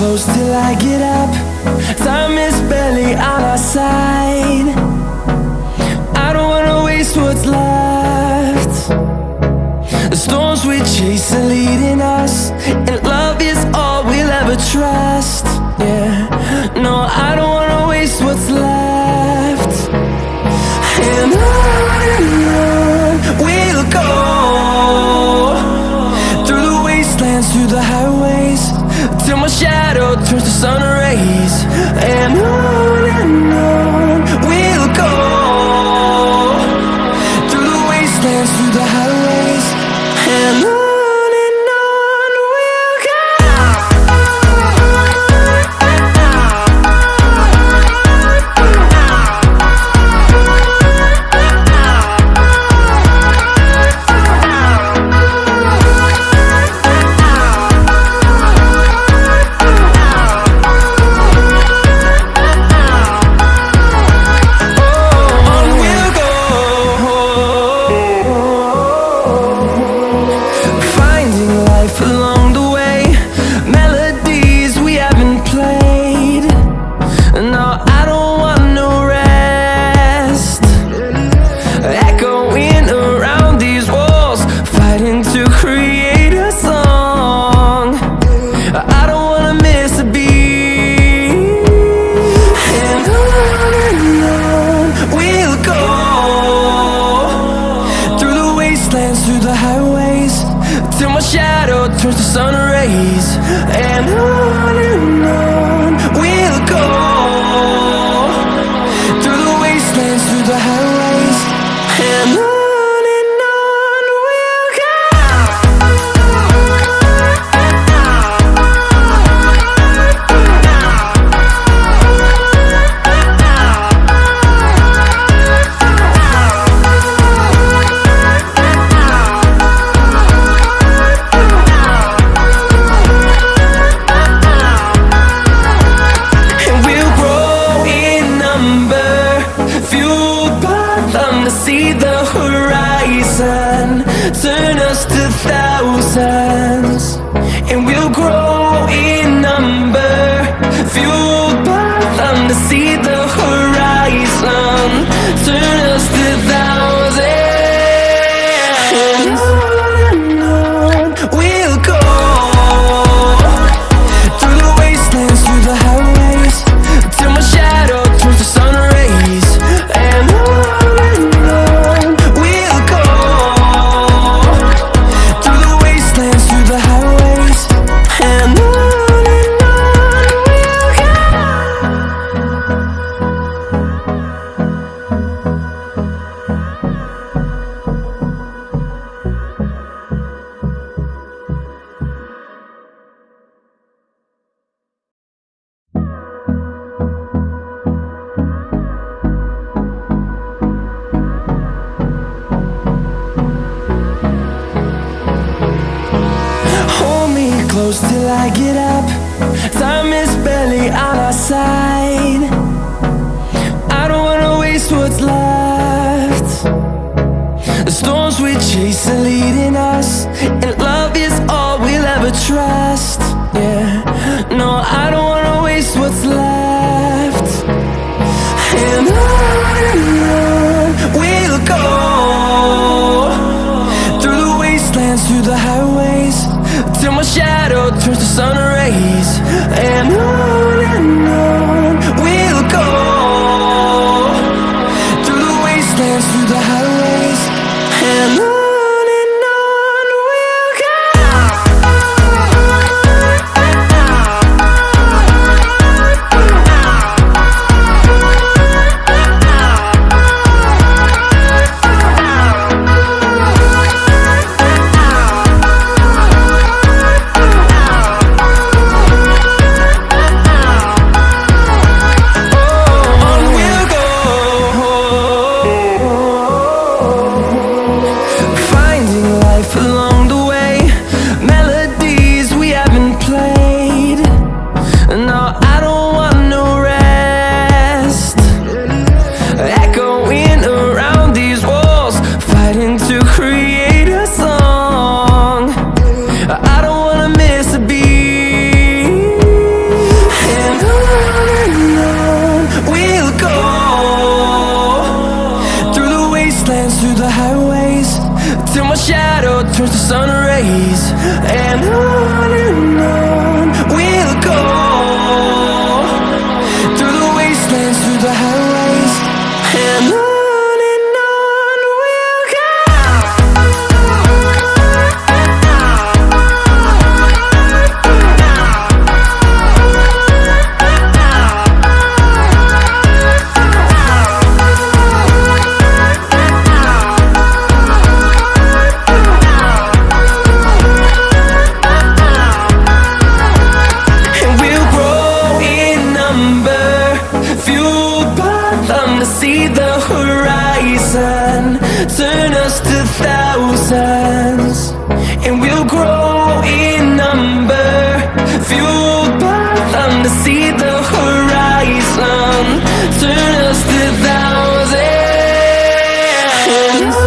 close till I get up. Time is barely on our side. I don't wanna waste what's left. The storms we chase are leading us, and love is all we'll ever trust. Yeah, no, I don't wanna waste what's left. And on we'll go, through the wastelands, through the highways, till my shadow turns to sun rays. And on we'll go, through the wastelands, through the highways, and on. Turns to sun rays, and on we'll go, through the wastelands, through the highways, and on we'll go. See the horizon turn us to thousands, and we'll grow in number, fueled by them to see the horizon turn us to thousands. And on we'll go, through the wastelands, through the highways, till my shadow turns to sun rays. And close till I get up. Time is barely on our side. I don't wanna waste what's left. The storms we chase are leading us, and love is all we'll ever trust. Yeah, no, I don't wanna waste what's left. And on we'll go, through the wastelands, through the highways, till my shadow turns to sun rays. And on we'll go, through the wastelands, through the highways, and on. I don't wanna miss a beat. till my shadow turns to sun rays. And on we'll go, through the wastelands, through the highways, and on. To see the horizon turn us to thousands.